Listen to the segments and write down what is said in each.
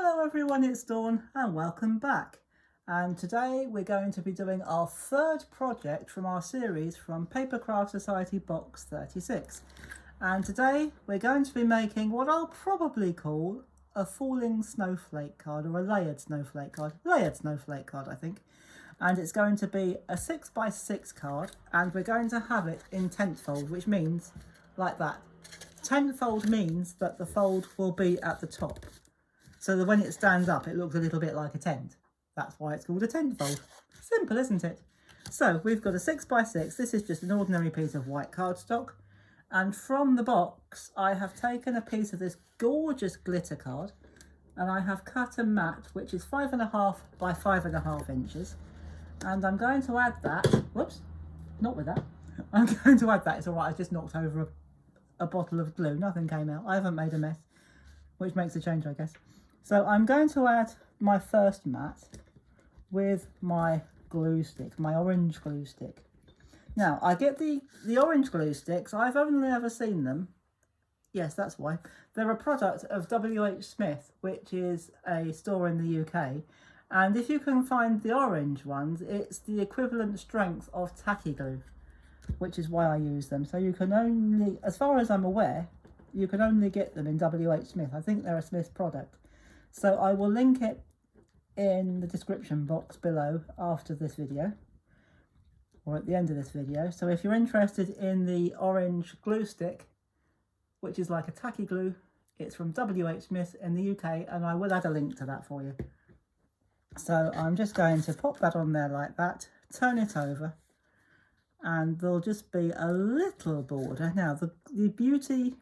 Hello everyone, it's Dawn and welcome back. And today we're going to be doing our third project from our series from PAPERCRAFT Society Box 36. And today we're going to be making what I'll probably call a falling snowflake card, or a layered snowflake card. Layered snowflake card, I think. And it's going to be a 6x6 card, and we're going to have it in tenfold, which means like that. Tenfold means that the fold will be at the top. So that when it stands up, it looks a little bit like a tent. That's why it's called a tenfold. Simple, isn't it? So we've got a 6x6. This is just an ordinary piece of white cardstock. And from the box, I have taken a piece of this gorgeous glitter card. And I have cut a mat, which is 5.5 by 5.5 inches. And I'm going to add that. Whoops, not with that. I'm going to add that. It's all right, I just knocked over a bottle of glue. Nothing came out. I haven't made a mess, which makes a change, I guess. So I'm going to add my first mat with my glue stick, my orange glue stick. Now, I get the orange glue sticks. I've only ever seen them. Yes, that's why. They're a product of WH Smith, which is a store in the UK. And if you can find the orange ones, it's the equivalent strength of tacky glue, which is why I use them. So you can only, as far as I'm aware, you can only get them in WH Smith. I think they're a Smith product. So I will link it in the description box below after this video, or at the end of this video. So if you're interested in the orange glue stick, which is like a tacky glue, it's from WH Smith in the UK, and I will add a link to that for you. So I'm just going to pop that on there like that, turn it over, and there'll just be a little border. Now the beauty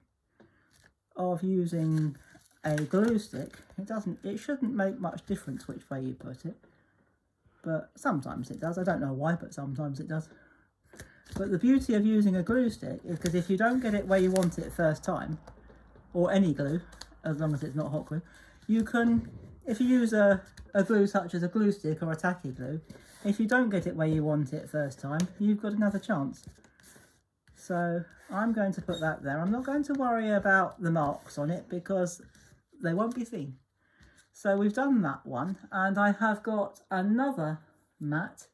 of using a glue stick, it shouldn't make much difference which way you put it, but sometimes it does. I don't know why, but sometimes it does. But the beauty of using a glue stick is because if you don't get it where you want it first time, or any glue, as long as it's not hot glue, you can, if you use a glue such as a glue stick or a tacky glue, if you don't get it where you want it first time, you've got another chance. So I'm going to put that there. I'm not going to worry about the marks on it because they won't be seen. So we've done that one, and I have got another mat.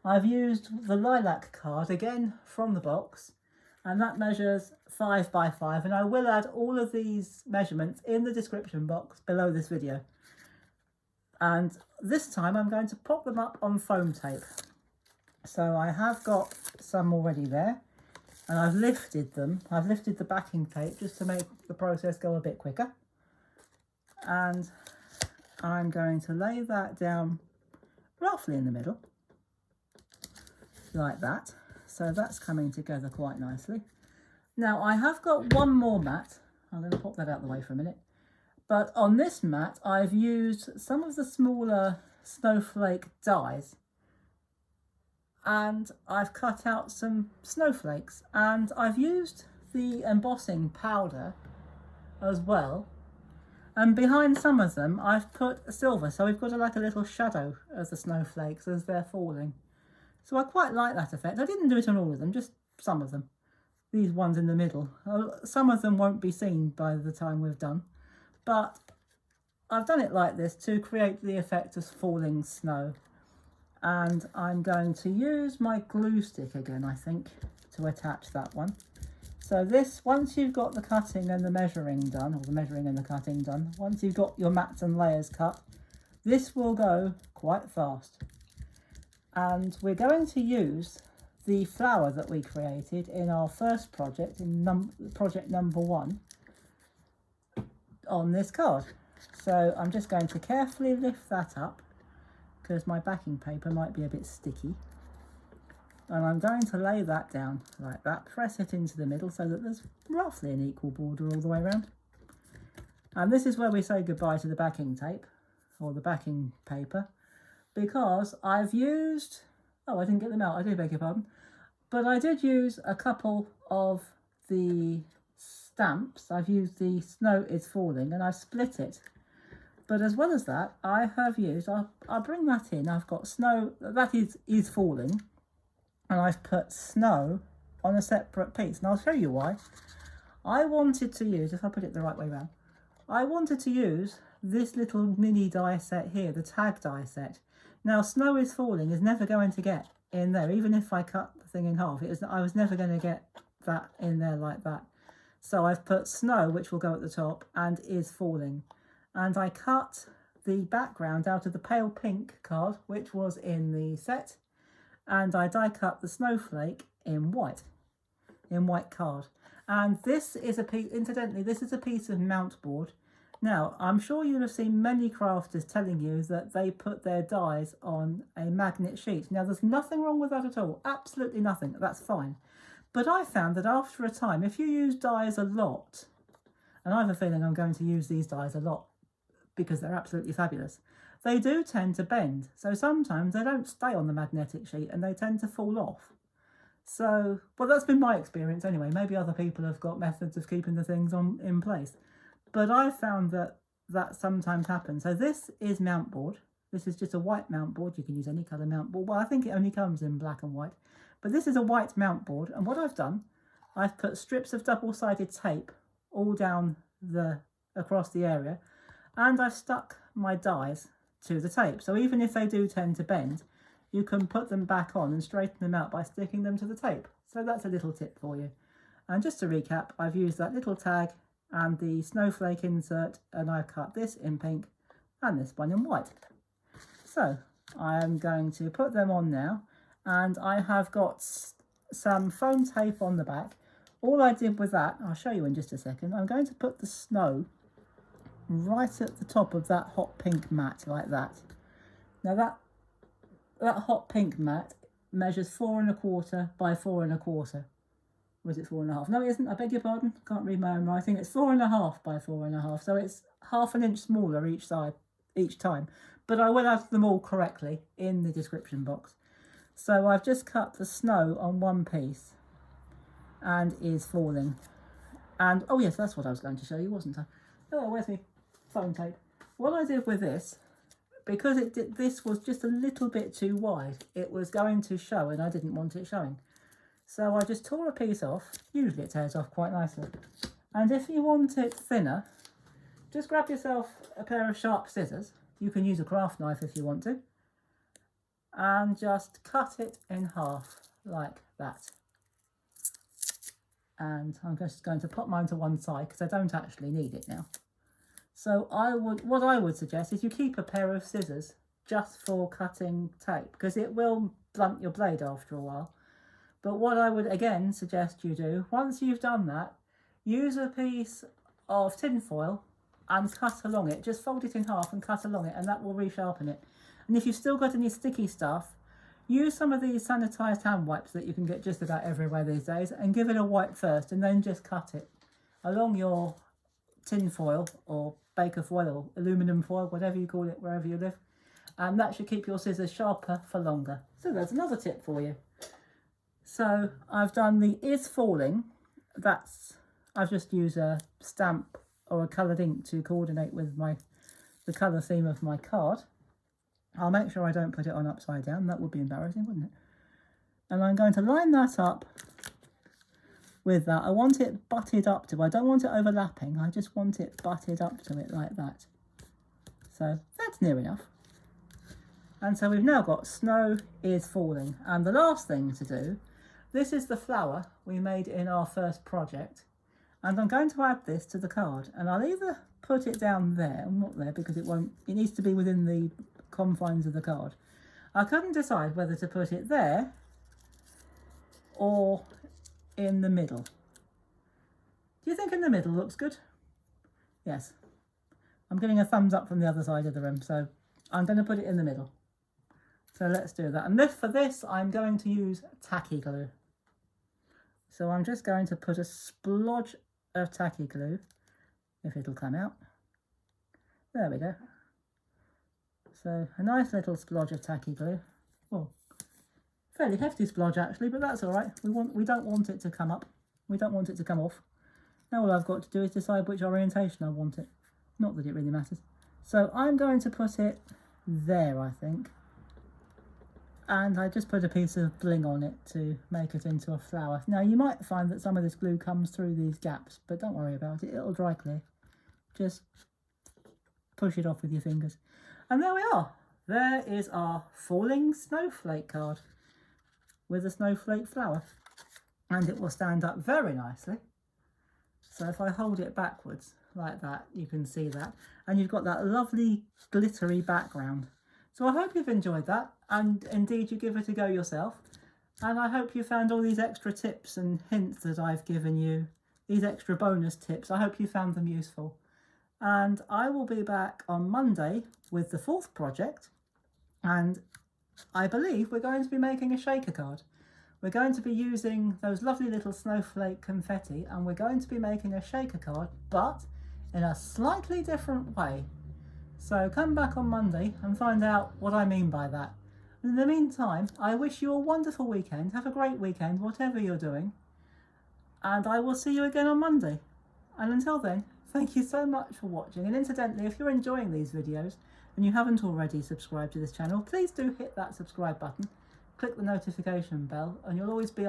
I've used the Lilac card again from the box, and that measures 5 by 5, and I will add all of these measurements in the description box below this video. And this time I'm going to pop them up on foam tape. So I have got some already there, and I've lifted them. I've lifted the backing tape just to make the process go a bit quicker. And I'm going to lay that down roughly in the middle, like that. So that's coming together quite nicely. Now I have got one more mat. I'm going to pop that out of the way for a minute. But on this mat, I've used some of the smaller snowflake dies, and I've cut out some snowflakes, and I've used the embossing powder as well. And behind some of them, I've put silver, so we've got like a little shadow of the snowflakes as they're falling. So I quite like that effect. I didn't do it on all of them, just some of them. These ones in the middle. Some of them won't be seen by the time we've done. But I've done it like this to create the effect of falling snow. And I'm going to use my glue stick again, I think, to attach that one. So this, once you've got the cutting and the measuring done, or the measuring and the cutting done, once you've got your mats and layers cut, this will go quite fast. And we're going to use the flower that we created in our first project, in project number 1, on this card. So I'm just going to carefully lift that up because my backing paper might be a bit sticky. And I'm going to lay that down like that, press it into the middle so that there's roughly an equal border all the way around. And this is where we say goodbye to the backing tape, or the backing paper, because I've used, oh, I didn't get them out, I do beg your pardon, but I did use a couple of the stamps. I've used the Snow is Falling, and I've split it. But as well as that, I have used, I'll bring that in, I've got snow, that is falling, and I've put snow on a separate piece, and I'll show you why. I wanted to use, if I put it the right way around, I wanted to use this little mini die set here, the tag die set. Now, Snow is Falling is never going to get in there, even if I cut the thing in half. I was never going to get that in there like that. So I've put Snow, which will go at the top, and Is Falling. And I cut the background out of the pale pink card, which was in the set, and I die cut the snowflake in white card. And this is a piece, incidentally, this is a piece of mount board. Now, I'm sure you'll have seen many crafters telling you that they put their dies on a magnet sheet. Now, there's nothing wrong with that at all. Absolutely nothing. That's fine. But I found that after a time, if you use dies a lot, and I have a feeling I'm going to use these dies a lot because they're absolutely fabulous, they do tend to bend. So sometimes they don't stay on the magnetic sheet and they tend to fall off. So, well, that's been my experience anyway. Maybe other people have got methods of keeping the things in place. But I found that sometimes happens. So this is mount board. This is just a white mount board. You can use any colour mount board. Well, I think it only comes in black and white. But this is a white mount board. And what I've done, I've put strips of double-sided tape all down across the area. And I've stuck my dies to the tape. So even if they do tend to bend, you can put them back on and straighten them out by sticking them to the tape. So that's a little tip for you. And just to recap, I've used that little tag and the snowflake insert, and I've cut this in pink and this one in white. So I am going to put them on now, and I have got some foam tape on the back. All I did with that, I'll show you in just a second, I'm going to put the snow right at the top of that hot pink mat like that. Now that hot pink mat measures 4 1/4 by 4 1/4. Was it 4 1/2? No, it isn't. I beg your pardon. Can't read my own writing. It's 4 1/2 by 4 1/2. So it's ½ an inch smaller each side, each time. But I will have them all correctly in the description box. So I've just cut the snow on one piece and Is Falling. And, oh yes, that's what I was going to show you, wasn't I? Oh, where's my foam tape? What I did with this, because this was just a little bit too wide, it was going to show and I didn't want it showing. So I just tore a piece off. Usually it tears off quite nicely. And if you want it thinner, just grab yourself a pair of sharp scissors. You can use a craft knife if you want to. And just cut it in half like that. And I'm just going to pop mine to one side because I don't actually need it now. So what I would suggest is you keep a pair of scissors just for cutting tape, because it will blunt your blade after a while. But what I would again suggest you do, once you've done that, use a piece of tin foil and cut along it. Just fold it in half and cut along it, and that will resharpen it. And if you've still got any sticky stuff, use some of these sanitised hand wipes that you can get just about everywhere these days and give it a wipe first, and then just cut it along your tin foil or baker foil or aluminium foil, whatever you call it, wherever you live. And that should keep your scissors sharper for longer. So there's another tip for you. So I've done the Is Falling. I've just used a stamp or a coloured ink to coordinate with the colour theme of my card. I'll make sure I don't put it on upside down. That would be embarrassing, wouldn't it? And I'm going to line that up with that. I want it butted up to. I don't want it overlapping. I just want it butted up to it like that. So that's near enough. And so we've now got Snow Is Falling. And the last thing to do, this is the flower we made in our first project. And I'm going to add this to the card. And I'll either put it down there, not there because it needs to be within the confines of the card. I couldn't decide whether to put it there or in the middle. Do you think in the middle looks good? Yes. I'm getting a thumbs up from the other side of the room, so I'm going to put it in the middle. So let's do that. And for this, I'm going to use tacky glue. So I'm just going to put a splodge of tacky glue, if it'll come out. There we go. So a nice little splodge of tacky glue. Well, fairly hefty splodge actually, but that's all right. We don't want it to come up. We don't want it to come off. Now all I've got to do is decide which orientation I want it. Not that it really matters. So I'm going to put it there, I think. And I just put a piece of bling on it to make it into a flower. Now you might find that some of this glue comes through these gaps, but don't worry about it, it'll dry clear. Just push it off with your fingers. And there we are. There is our falling snowflake card with a snowflake flower. And it will stand up very nicely. So if I hold it backwards like that, you can see that. And you've got that lovely glittery background. So I hope you've enjoyed that, and indeed you give it a go yourself. And I hope you found all these extra tips and hints that I've given you, these extra bonus tips. I hope you found them useful. And I will be back on Monday with the 4th project. And I believe we're going to be making a shaker card. We're going to be using those lovely little snowflake confetti, and we're going to be making a shaker card, but in a slightly different way. So come back on Monday and find out what I mean by that. In the meantime, I wish you a wonderful weekend. Have a great weekend, whatever you're doing. And I will see you again on Monday. And until then, thank you so much for watching. And incidentally, if you're enjoying these videos and you haven't already subscribed to this channel, please do hit that subscribe button. Click the notification bell and you'll always be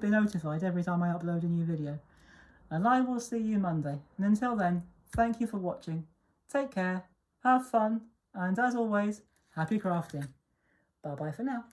notified every time I upload a new video. And I will see you Monday. And until then, thank you for watching. Take care, have fun, and as always, happy crafting. Bye bye for now.